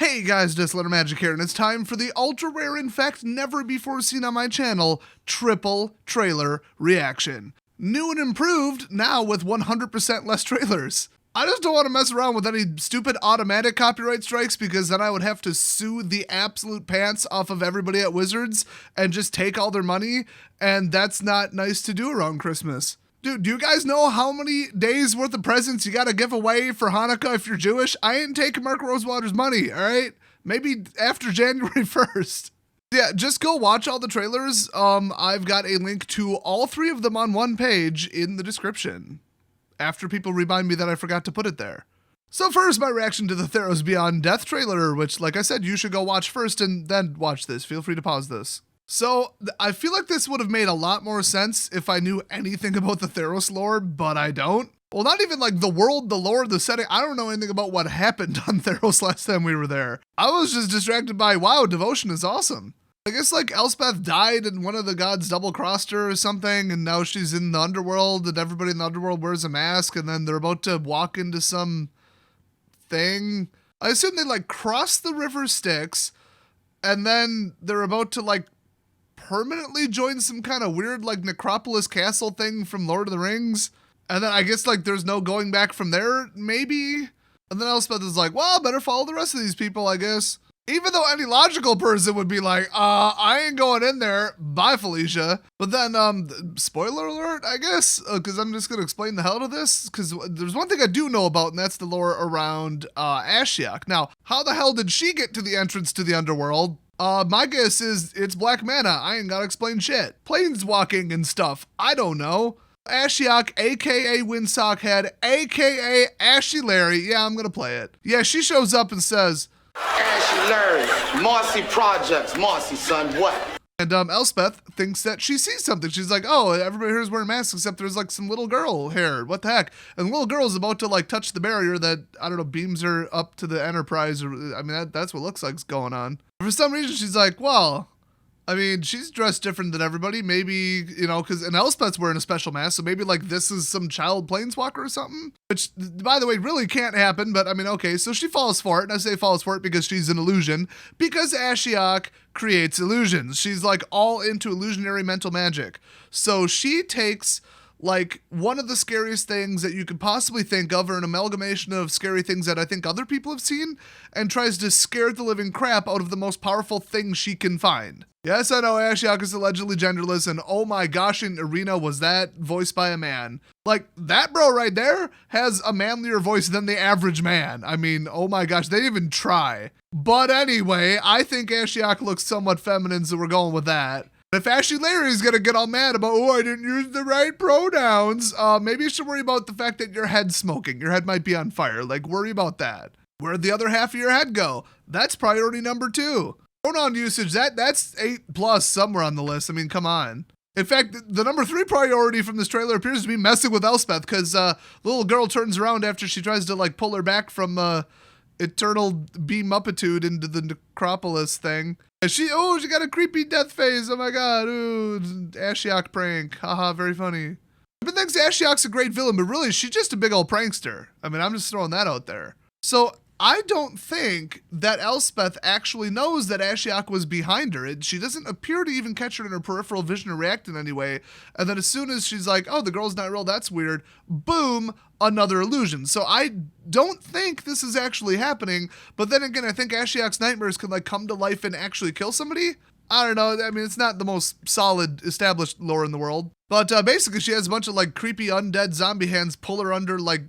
Hey guys, Disletter Magic here, and it's time for the ultra rare, in fact never before seen on my channel, triple trailer reaction. New and improved, now with 100% less trailers. I just don't want to mess around with any stupid automatic copyright strikes because then I would have to sue the absolute pants off of everybody at Wizards and just take all their money, and that's not nice to do around Christmas. Dude, do you guys know how many days worth of presents you gotta give away for Hanukkah if you're Jewish? I ain't taking Mark Rosewater's money, all right? Maybe after January 1st. Yeah, just go watch all the trailers. I've got a link to all three of them on one page in the description. After people remind me that I forgot to put it there. So first, my reaction to the Theros Beyond Death trailer, which, like I said, you should go watch first and then watch this. Feel free to pause this. So, I feel like this would have made a lot more sense if I knew anything about the Theros lore, but I don't. Well, not even like the world, the lore, the setting. I don't know anything about what happened on Theros last time we were there. I was just distracted by, wow, devotion is awesome. I guess like Elspeth died and one of the gods double-crossed her or something, and now she's in the underworld and everybody in the underworld wears a mask, and then they're about to walk into some thing. I assume they like cross the river Styx, and then they're about to like permanently join some kind of weird like necropolis castle thing from Lord of the Rings, and then I guess like there's no going back from there, maybe. And then Elspeth is like, well, better follow the rest of these people, I guess. Even though any logical person would be like, I ain't going in there, bye Felicia. But then, spoiler alert, I guess, because I'm just gonna explain the hell to this, because there's one thing I do know about, and that's the lore around Ashiok. Now, how the hell did she get to the entrance to the underworld? My guess is it's black mana. I ain't gotta explain shit. Planeswalking and stuff. I don't know. Ashiok, aka Windsockhead, aka Ashy Larry. Yeah, I'm gonna play it. Yeah, she shows up and says, Ashy Larry, Marcy Projects, Marcy son, what? And Elspeth thinks that she sees something. She's like, oh, everybody here is wearing masks except there's like some little girl here. What the heck? And the little girl's about to like touch the barrier that, I don't know, beams her up to the Enterprise. Or I mean, that's what looks like is going on. For some reason, she's like, well, I mean, she's dressed different than everybody. Maybe, you know, because and Elspeth's wearing a special mask, so maybe like this is some child planeswalker or something. Which, by the way, really can't happen. But I mean, okay, so she falls for it, and I say falls for it because she's an illusion. Because Ashiok creates illusions. She's like all into illusionary mental magic. So she takes like one of the scariest things that you could possibly think of, or an amalgamation of scary things that I think other people have seen, and tries to scare the living crap out of the most powerful thing she can find. Yes, I know Ashiok is allegedly genderless, and oh my gosh, in Arena was that voiced by a man. Like, that bro right there has a manlier voice than the average man. I mean, oh my gosh, they didn't even try. But anyway, I think Ashiok looks somewhat feminine, so we're going with that. If Ashy Larry's gonna get all mad about, oh, I didn't use the right pronouns, maybe you should worry about the fact that your head's smoking. Your head might be on fire. Like, worry about that. Where'd the other half of your head go? That's priority number 2. Pronoun usage, that's 8+ somewhere on the list. I mean, come on. In fact, the number 3 priority from this trailer appears to be messing with Elspeth, because little girl turns around after she tries to like pull her back from eternal beam-uppitude into the necropolis thing. And she got a creepy death face. Oh my god, ooh, Ashiok prank. Haha, very funny. Everyone thinks Ashiok's a great villain, but really, she's just a big old prankster. I mean, I'm just throwing that out there. So, I don't think that Elspeth actually knows that Ashiok was behind her. She doesn't appear to even catch her in her peripheral vision or react in any way. And then as soon as she's like, oh, the girl's not real, that's weird, boom, another illusion. So I don't think this is actually happening. But then again, I think Ashiok's nightmares can like come to life and actually kill somebody. I don't know. I mean, it's not the most solid established lore in the world. But basically, she has a bunch of like creepy undead zombie hands pull her under like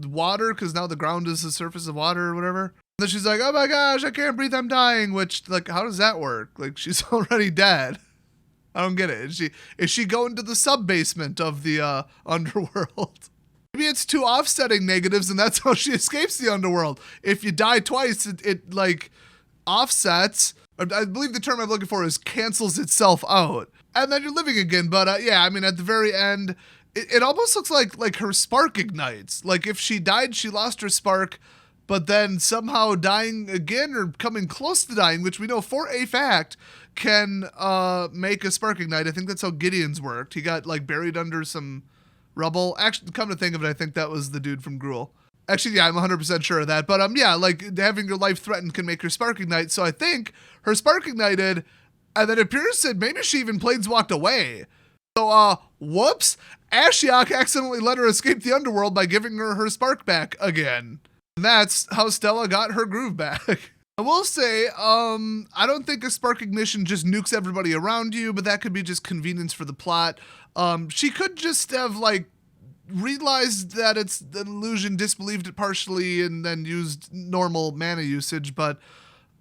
water, because now the ground is the surface of water or whatever. And then she's like, oh my gosh, I can't breathe, I'm dying. Which, like, how does that work? Like, she's already dead. I don't get it. Is she going to the sub-basement of the underworld? Maybe it's 2 offsetting negatives and that's how she escapes the underworld. If you die twice, it like offsets. I believe the term I'm looking for is cancels itself out. And then you're living again. But yeah, I mean, at the very end, it almost looks like her spark ignites. Like if she died, she lost her spark, but then somehow dying again or coming close to dying, which we know for a fact can make a spark ignite. I think that's how Gideon's worked. He got like buried under some rubble. Actually, come to think of it, I think that was the dude from Gruul. Actually, yeah, I'm 100% sure of that. But yeah, like having your life threatened can make your spark ignite. So I think her spark ignited, and then it appears that maybe she even planeswalked away. So, whoops, Ashiok accidentally let her escape the underworld by giving her her spark back again. And that's how Stella got her groove back. I will say, I don't think a spark ignition just nukes everybody around you, but that could be just convenience for the plot. She could just have, like, realized that it's an illusion, disbelieved it partially, and then used normal mana usage, but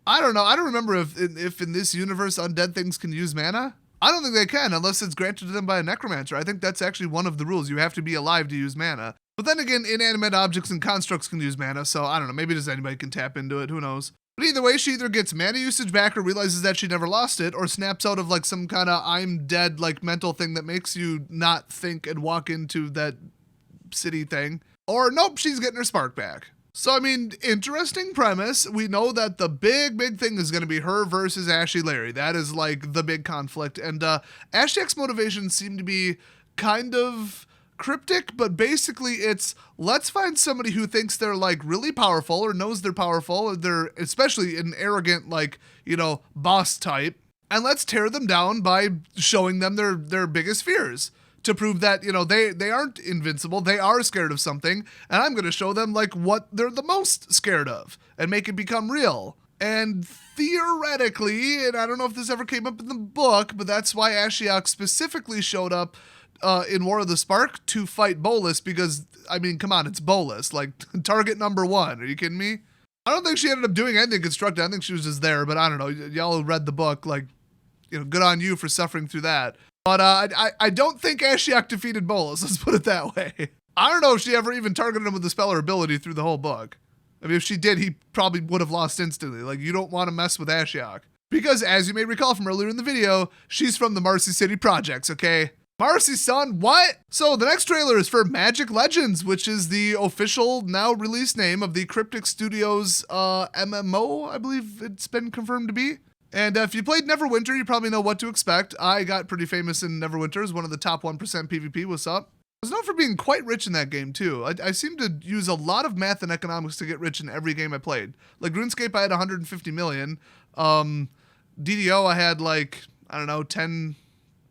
I don't know. I don't remember if in this universe undead things can use mana. I don't think they can unless it's granted to them by a necromancer. I think that's actually one of the rules. You have to be alive to use mana. But then again, inanimate objects and constructs can use mana, so I don't know. Maybe just anybody can tap into it. Who knows? But either way, she either gets mana usage back or realizes that she never lost it, or snaps out of like some kind of I'm dead like mental thing that makes you not think and walk into that city thing. Or nope, she's getting her spark back. So, I mean, interesting premise. We know that the big thing is going to be her versus Ashley Larry. That is like the big conflict. And Ashiok's motivations seem to be kind of cryptic, but basically it's let's find somebody who thinks they're like really powerful or knows they're powerful, or they're especially an arrogant, like, you know, boss type, and let's tear them down by showing them their biggest fears. To prove that, you know, they aren't invincible, they are scared of something, and I'm going to show them, like, what they're the most scared of, and make it become real. And theoretically, and I don't know if this ever came up in the book, but that's why Ashiok specifically showed up in War of the Spark to fight Bolas, because, I mean, come on, it's Bolas, like, target number one, are you kidding me? I don't think she ended up doing anything constructive, I think she was just there, but I don't know, y'all who read the book, like, you know, good on you for suffering through that. But I don't think Ashiok defeated Bolas, let's put it that way. I don't know if she ever even targeted him with the spell or ability through the whole book. I mean, if she did, he probably would have lost instantly. Like, you don't want to mess with Ashiok. Because, as you may recall from earlier in the video, she's from the Marcy City Projects, okay? Marcy, son, what? So, the next trailer is for Magic Legends, which is the official, now released name of the Cryptic Studios MMO, I believe it's been confirmed to be. And if you played Neverwinter, you probably know what to expect. I got pretty famous in Neverwinter as one of the top 1% PvP. What's up? I was known for being quite rich in that game, too. I seem to use a lot of math and economics to get rich in every game I played. Like RuneScape, I had 150 million. DDO, I had like, I don't know, 10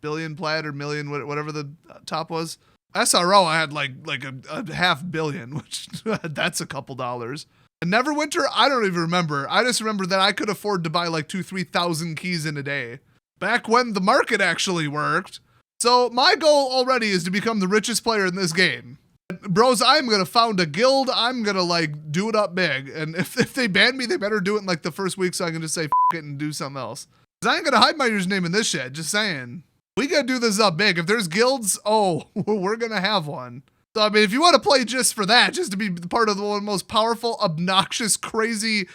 billion plat or million, whatever the top was. SRO, I had like a $500 million, which that's a couple dollars. And Neverwinter, I don't even remember. I just remember that I could afford to buy like 2,000-3,000 keys in a day. Back when the market actually worked. So my goal already is to become the richest player in this game. Bros, I'm going to found a guild. I'm going to like do it up big. And if they ban me, they better do it in like the first week so I can just say f it and do something else. 'Cause I ain't going to hide my username in this shit. Just saying. We got to do this up big. If there's guilds, oh, we're going to have one. So, I mean, if you want to play just for that, just to be part of the one of the most powerful, obnoxious, crazy,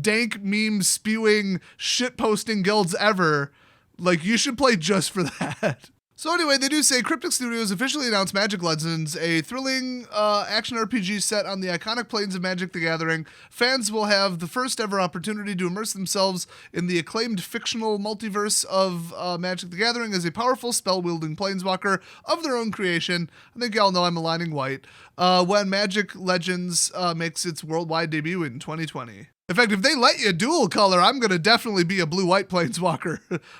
dank meme spewing, shit posting guilds ever, like, you should play just for that. So anyway, they do say Cryptic Studios officially announced Magic Legends, a thrilling action RPG set on the iconic planes of Magic the Gathering. Fans will have the first ever opportunity to immerse themselves in the acclaimed fictional multiverse of Magic the Gathering as a powerful spell-wielding planeswalker of their own creation. I think y'all know I'm aligning white. When Magic Legends makes its worldwide debut in 2020. In fact, if they let you dual color, I'm going to definitely be a blue-white planeswalker.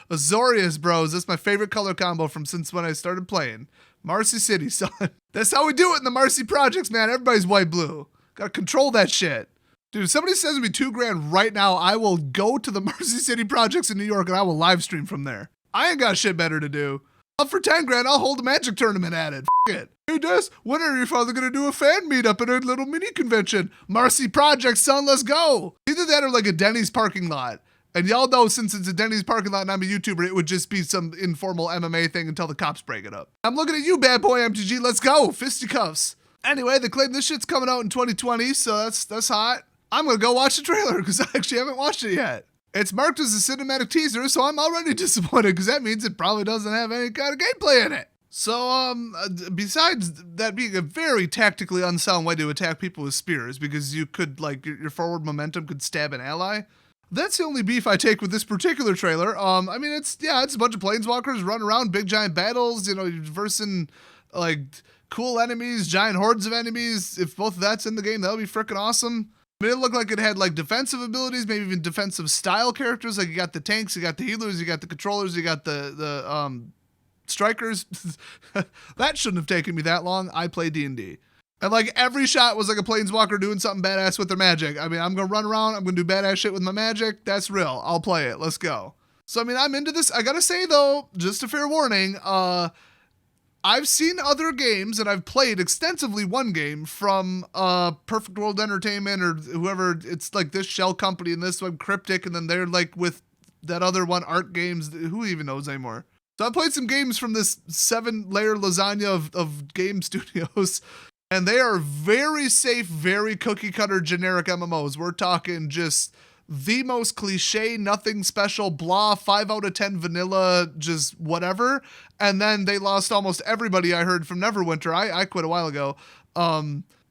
Azorius, bros. That's my favorite color combo from since when I started playing. Marcy City, son. That's how we do it in the Marcy Projects, man. Everybody's white-blue. Gotta control that shit. Dude, if somebody sends me $2,000 right now, I will go to the Marcy City Projects in New York and I will live stream from there. I ain't got shit better to do. For $10,000, I'll hold a Magic tournament at it. F it. Hey, Des, when are you father gonna do a fan meetup at a little mini convention? Marcy Projects, son, let's go. Either that or like a Denny's parking lot. And y'all know since it's a Denny's parking lot and I'm a YouTuber, it would just be some informal MMA thing until the cops break it up. I'm looking at you, bad boy MTG. Let's go. Fisticuffs. Anyway, they claim this shit's coming out in 2020, so that's hot. I'm gonna go watch the trailer because I actually haven't watched it yet. It's marked as a cinematic teaser, so I'm already disappointed because that means it probably doesn't have any kind of gameplay in it. So, besides that being a very tactically unsound way to attack people with spears, because you could, like, your forward momentum could stab an ally, that's the only beef I take with this particular trailer. I mean, it's a bunch of planeswalkers running around, big giant battles, you know, versing, like, cool enemies, giant hordes of enemies. If both of that's in the game, that would be freaking awesome. I mean, it looked like it had like defensive abilities, maybe even defensive style characters. Like you got the tanks, you got the healers, you got the controllers, you got the strikers. That shouldn't have taken me that long. I play D&D. And like every shot was like a planeswalker doing something badass with their magic. I mean, I'm going to run around. I'm going to do badass shit with my magic. That's real. I'll play it. Let's go. So, I mean, I'm into this. I got to say though, just a fair warning, I've seen other games and I've played extensively one game from Perfect World Entertainment or whoever. It's like this shell company and this one Cryptic, and then they're like with that other one, Art Games. Who even knows anymore? So I played some games from this 7-layer lasagna of game studios, and they are very safe, very cookie cutter generic MMOs. We're talking just the most cliche, nothing special, blah, 5 out of 10 vanilla, just whatever. And then they lost almost everybody I heard from Neverwinter. I quit a while ago.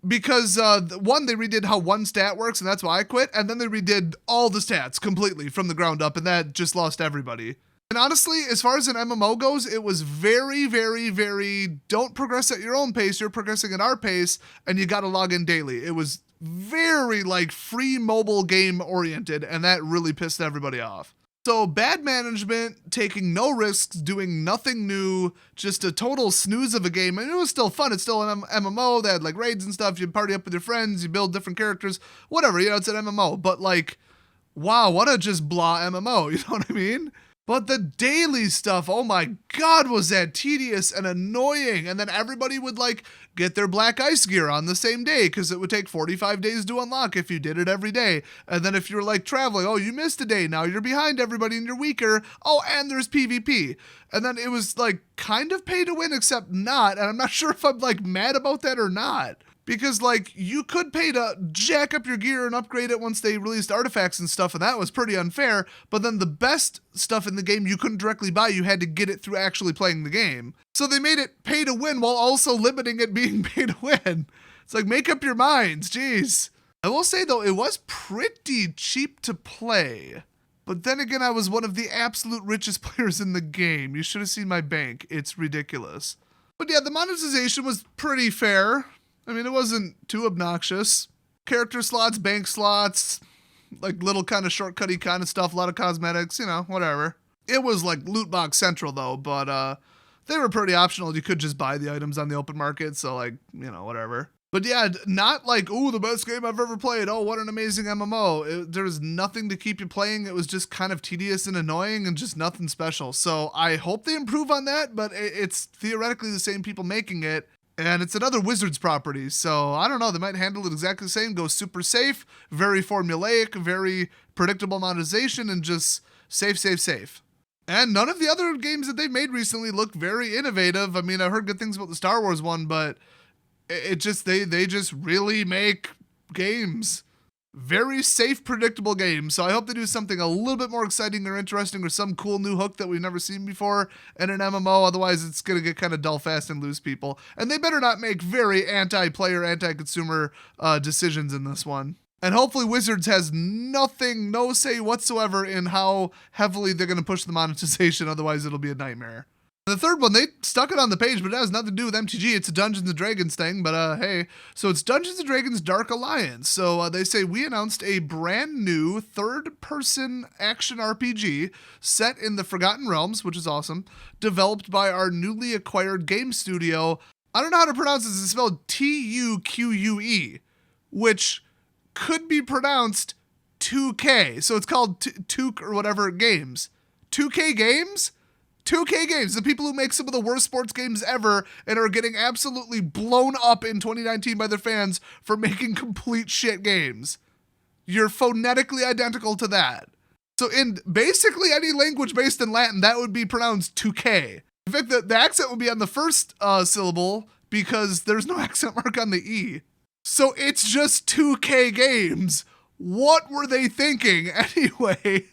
Because one, they redid how one stat works, and that's why I quit. And then they redid all the stats completely from the ground up, and that just lost everybody. And honestly, as far as an MMO goes, it was very, very, very don't progress at your own pace. You're progressing at our pace, and you got to log in daily. It was very like free mobile game oriented, and that really pissed everybody off. So bad management, taking no risks, doing nothing new, just a total snooze of a game. And it was still fun. It's still an MMO. They had like raids and stuff. You party up with your friends, you build different characters, whatever, you know, it's an MMO. But like, wow, what a just blah MMO, you know what I mean? But the daily stuff, oh my God, was that tedious and annoying. And then everybody would like get their black ice gear on the same day because it would take 45 days to unlock if you did it every day. And then if you're like traveling, oh, you missed a day. Now you're behind everybody and you're weaker. Oh, and there's PvP. And then it was like kind of pay to win, except not. And I'm not sure if I'm like mad about that or not. Because, like, you could pay to jack up your gear and upgrade it once they released artifacts and stuff, and that was pretty unfair. But then the best stuff in the game you couldn't directly buy. You had to get it through actually playing the game. So they made it pay to win while also limiting it being pay to win. It's like, make up your minds. Jeez. I will say, though, it was pretty cheap to play. But then again, I was one of the absolute richest players in the game. You should have seen my bank. It's ridiculous. But yeah, the monetization was pretty fair. I mean, it wasn't too obnoxious. Character slots, bank slots, like little kind of shortcutty kind of stuff, a lot of cosmetics, you know, whatever. It was like loot box central though, but they were pretty optional. You could just buy the items on the open market, so like, you know, whatever. But yeah, not like, ooh, the best game I've ever played. Oh, what an amazing MMO. There was nothing to keep you playing. It was just kind of tedious and annoying and just nothing special. So I hope they improve on that, but it's theoretically the same people making it. And it's another Wizards property, so I don't know. They might handle it exactly the same. Go super safe, very formulaic, very predictable monetization, and just safe, safe, safe. And none of the other games that they've made recently look very innovative. I mean, I heard good things about the Star Wars one, but it just they just really make games. Very safe, predictable games. So I hope they do something a little bit more exciting or interesting or some cool new hook that we've never seen before in an MMO. Otherwise, it's going to get kind of dull fast and lose people. And they better not make very anti-player, anti-consumer decisions in this one. And hopefully Wizards has nothing, no say whatsoever in how heavily they're going to push the monetization. Otherwise, it'll be a nightmare. The third one, they stuck it on the page, but it has nothing to do with MTG. It's a Dungeons & Dragons thing, but hey. So it's Dungeons & Dragons Dark Alliance. So they say, we announced a brand new third-person action RPG set in the Forgotten Realms, which is awesome, developed by our newly acquired game studio. I don't know how to pronounce this. It's spelled Tuque, which could be pronounced 2K. So it's called Tuque or whatever games. 2K Games? 2K Games, the people who make some of the worst sports games ever and are getting absolutely blown up in 2019 by their fans for making complete shit games. You're phonetically identical to that. So in basically any language based in Latin, that would be pronounced 2K. In fact, the accent would be on the first syllable because there's no accent mark on the E. So it's just 2K Games. What were they thinking? Anyway,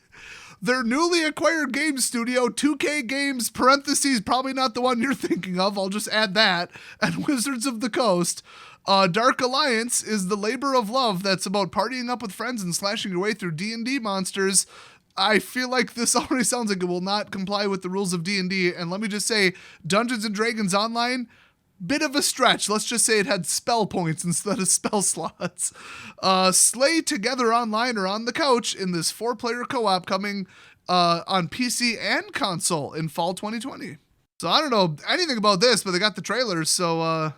their newly acquired game studio, 2K Games, parentheses, probably not the one you're thinking of, I'll just add that, and Wizards of the Coast. Dark Alliance is the labor of love that's about partying up with friends and slashing your way through D&D monsters. I feel like this already sounds like it will not comply with the rules of D&D, and let me just say, Dungeons & Dragons Online, bit of a stretch. Let's just say it had spell points instead of spell slots. Slay together online or on the couch in this 4-player co-op coming on PC and console in fall 2020. So I don't know anything about this, but they got the trailers, so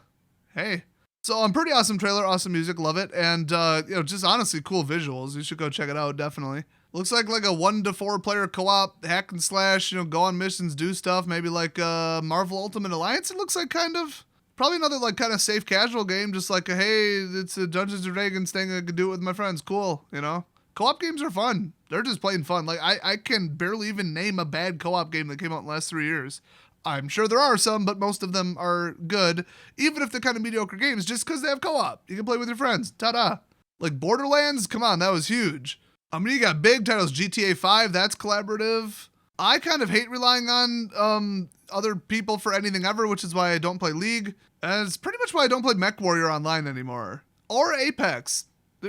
hey. So pretty awesome trailer, awesome music, love it, and just honestly cool visuals. You should go check it out, definitely. Looks like a 1 to 4 player co-op hack and slash, go on missions, do stuff, maybe like Marvel Ultimate Alliance. It looks like kind of. Probably another kind of safe casual game, just like hey, it's a Dungeons and Dragons thing. I could do it with my friends. Cool, Co-op games are fun. They're just plain fun. Like I can barely even name a bad co-op game that came out in the last 3 years. I'm sure there are some, but most of them are good, even if they're kind of mediocre games, just because they have co-op. You can play with your friends. Ta-da. Like Borderlands, come on, that was huge. You got big titles, GTA 5, that's collaborative. I kind of hate relying on other people for anything ever, which is why I don't play League. And it's pretty much why I don't play MechWarrior Online anymore. Or Apex.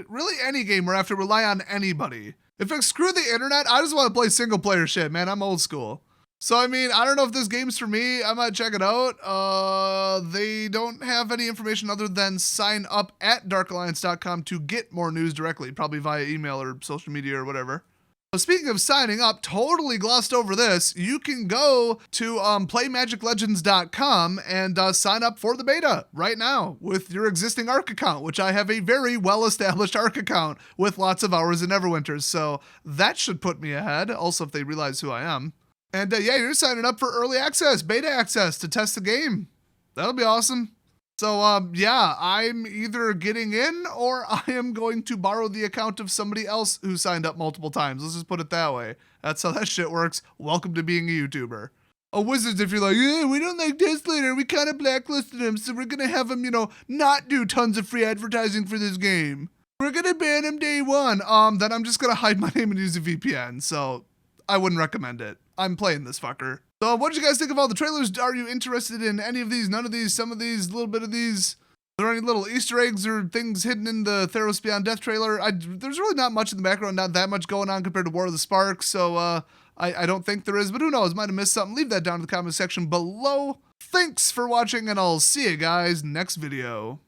Really any game where I have to rely on anybody. If I screw the internet, I just want to play single player shit, man. I'm old school. So, I don't know if this game's for me. I might check it out. They don't have any information other than sign up at darkalliance.com to get more news directly, probably via email or social media or whatever. Speaking of signing up, totally glossed over this, you can go to playmagiclegends.com and sign up for the beta right now with your existing ARC account, which I have a very well-established ARC account with lots of hours in Neverwinters, so that should put me ahead, also if they realize who I am. And you're signing up for early access, beta access to test the game. That'll be awesome. So, I'm either getting in or I am going to borrow the account of somebody else who signed up multiple times. Let's just put it that way. That's how that shit works. Welcome to being a YouTuber. Wizards, if you're like, yeah, we don't like this leader, we kind of blacklisted him, so we're going to have him, not do tons of free advertising for this game. We're going to ban him day one. Then I'm just going to hide my name and use a VPN, so I wouldn't recommend it. I'm playing this fucker. So what did you guys think of all the trailers? Are you interested in any of these, none of these, some of these, a little bit of these? Are there any little Easter eggs or things hidden in the Theros Beyond Death trailer? There's really not much in the background, not that much going on compared to War of the Spark, so I don't think there is, but who knows, might have missed something. Leave that down in the comment section below. Thanks for watching, and I'll see you guys next video.